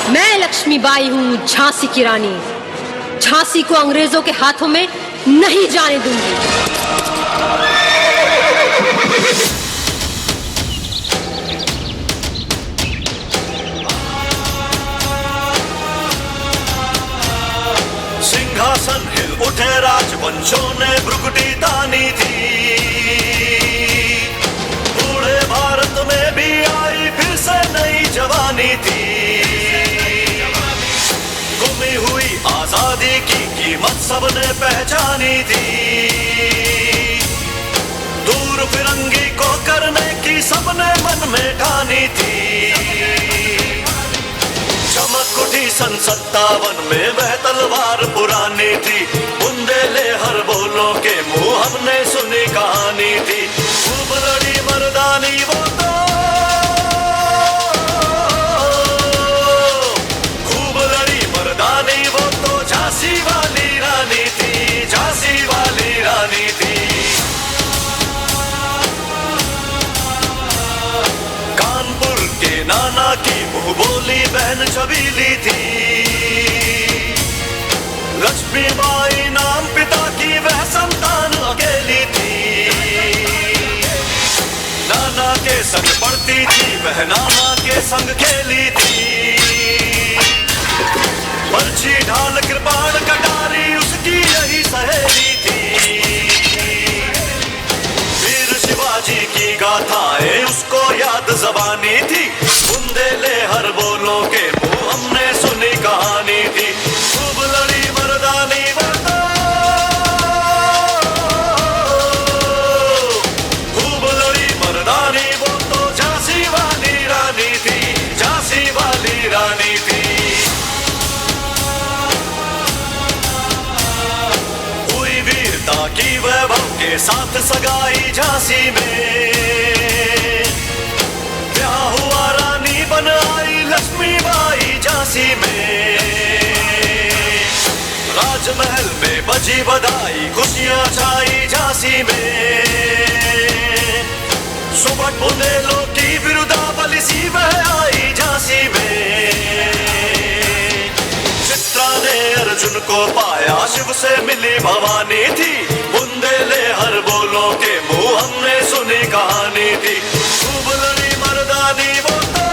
मैं लक्ष्मीबाई हूँ, झांसी की रानी। झांसी को अंग्रेजों के हाथों में नहीं जाने दूंगी। सिंहासन हिल उठे, राजवंशों ने भ्रुकुटी तानी थी। बूढ़े भारत में भी आई फिर से नई जवानी थी। गुमी हुई आजादी की कीमत सबने पहचानी थी। दूर फिरंगी को करने की सबने मन में ठानी थी। चमक उठी सन 57 में वह तलवार पुरानी थी। बुंदेले हर बोलों के मुंह हमने सुनी कहानी थी। खूब लड़ी मर्दानी वो तो, खूब लड़ी मर्दानी वो तो झांसी वाली रानी थी, झांसी वाली रानी थी। कानपुर के नाना की मुंह बोली बहन छबीली थी। लक्ष्मीबाई नाम पिता की वह संतान अकेली थी। नाना के संग पढ़ती थी वह, नाना के संग खेली थी। बर्छी ढाल कृपाण कटारी उसकी यही सहेली थी। वीर शिवाजी की गाथाएं उसको याद ज़बानी थी। बुंदेले हर बोलों के मुंह हमने सुनी कहानी थी। खूब लड़ी मर्दानी वो तो, खूब लड़ी मर्दानी वो तो झांसी वाली रानी थी, झांसी वाली रानी थी। हुई वीरता की वैभव के साथ सगाई झांसी में। ब्याह हुआ रानी बन आई लक्ष्मीबाई झांसी में। राजमहल में बजी बधाई, खुशियां छाई झांसी में। सुबह बुंदेलों की बिरुदावली सी वह आई झांसी में। चित्रा ने अर्जुन को पाया, शिव से मिली भवानी थी। बुंदेले हर बोलों के मुंह हमने सुनी कहानी थी। खूब लड़ी मर्दानी वो तो,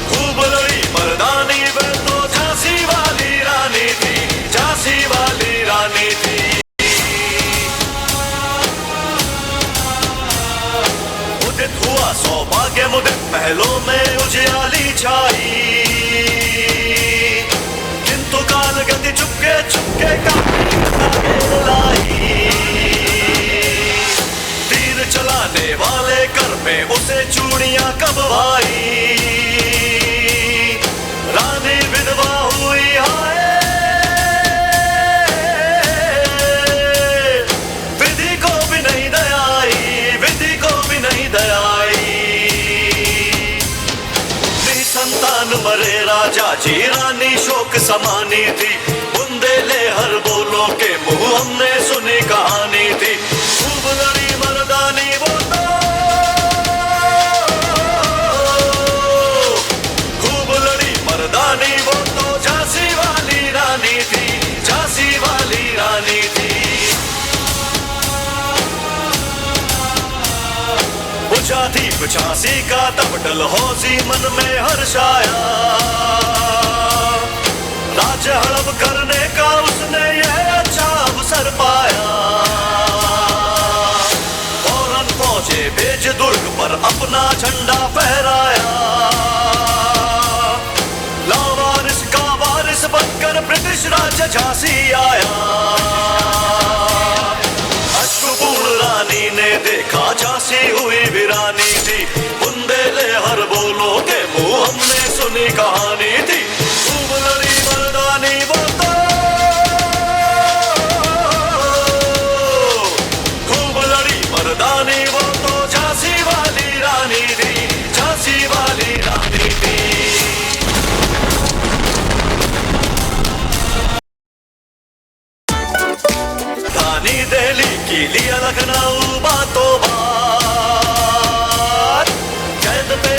खूब लड़ी मर्दानी वो तो झांसी वाली रानी थी, झांसी वाली रानी थी। उदित हुआ सौभाग्य मुदित, महलों में उजियाली छाई। किंतु काल गति चुपके चुपके लाई। तीर चलाने वाले कर में उसे चूड़ियां कब भाई। रानी विधवा हुई हाय, विधि को भी नहीं दयाई, विधि को भी नहीं दयाई। निसंतान मरे राजा जी, रानी शोक समानी थी। बुंदेले हर बोलों के मुंह हमने सुनी कहानी थी। खूब लड़ी मर्दानी वो तो, खूब लड़ी मर्दानी वो तो झांसी वाली रानी थी, झांसी वाली रानी थी। बुझा दीप झांसी का तब डलहौसी मन में हर्षाया। राज्य हड़प करने का उसने यह अच्छा अवसर पाया। फौरन पहुंचे भेज दुर्ग पर अपना झंडा फहराया। लावारिस का वारिस बनकर ब्रिटिश राज्य झांसी आया। अश्रुपूर्ण रानी ने देखा झांसी हुई वीरानी थी। बुंदेले हर बोलों के मुंह हमने सुनी कहानी थी। खूब लड़ी मर्दानी वो तो, खूब लड़ी मर्दानी वो तो झांसी वाली रानी थी, झांसी वाली रानी थी। रानी दिल्ली की लिया लखनऊ बातों बात, कैद पे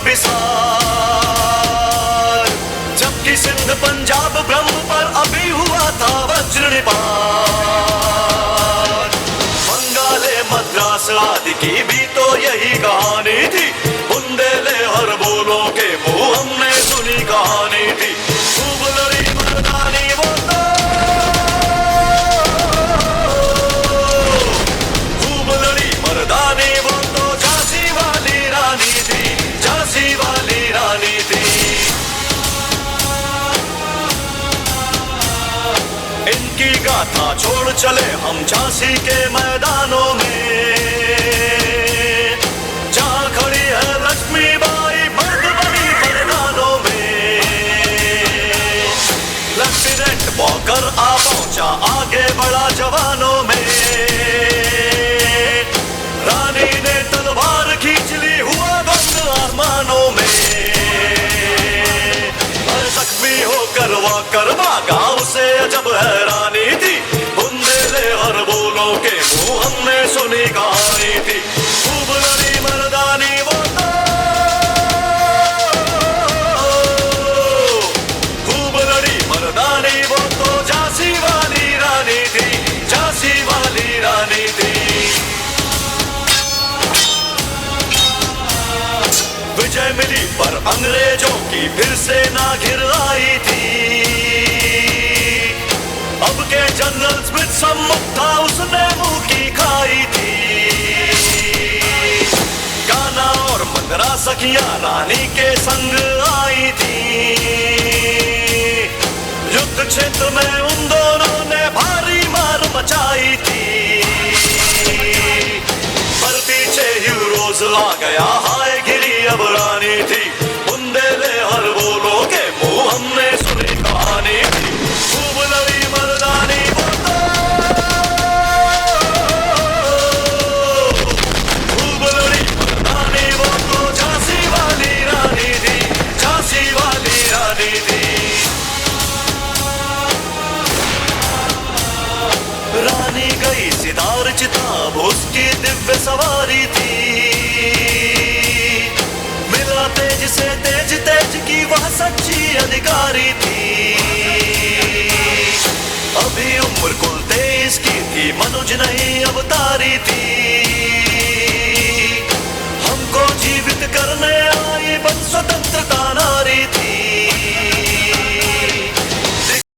विसार। जबकि सिंध पंजाब ब्रह्म पर अभी हुआ था वज्र निपात। बंगाले मद्रास आदि की भी तो यही कहानी थी, बुंदेले हर बोलों के मुंह हमने सुनी कहानी थी। खूब लड़ी मर्दानी वो तो, खूब लड़ी मर्दानी वो तो झांसी वाली रानी थी, झांसी वाली रानी थी। इनकी गाथा छोड़ चले हम झांसी के मैदानों में, जहाँ खड़ी है लक्ष्मीबाई मर्द बनी मैदानों में। लेफ्टिनेंट वॉकर आ पहुंचा आगे बढ़ा जवानों में, रानी ने तलवार खींच ली हुआ गम आसमानों में। हर जख्मी होकर वॉकर भागा उसे अजब हैरानी थी, बुंदेले हर बोलों के मुंह हमने सुनी कहानी थी। खूब लड़ी मर्दानी वो तो, खूब लड़ी मर्दानी वो तो झांसी वाली रानी थी, झांसी वाली रानी थी। विजय मिली पर अंग्रेजों की फिर से ना घिर आई थी। अब के जनरल स्मिथ सम्मुख था, उसने मुंह की खाई थी। कान्हा और मंगरा सखियां रानी के संग आई थी। युद्ध क्षेत्र में उन दोनों ने भारी मार मचाई थी। पर पीछे हीरोज ला गया, हाय गिरी अब रानी थी, बुंदेले हर बोलों के मुंह हमने सुनी कहानी थी। खूब लड़ी मर्दानी वो तो, खूब लड़ी मर्दानी वो तो झांसी वाली रानी थी, झांसी वाली रानी थी। रानी गई सितार चिताब उसकी दिव्य सवारी थी। मिला तेज से तेज, तेज की वह सच्ची अधिकारी थी। अभी उम्र कुल 23 की थी, मनुज नहीं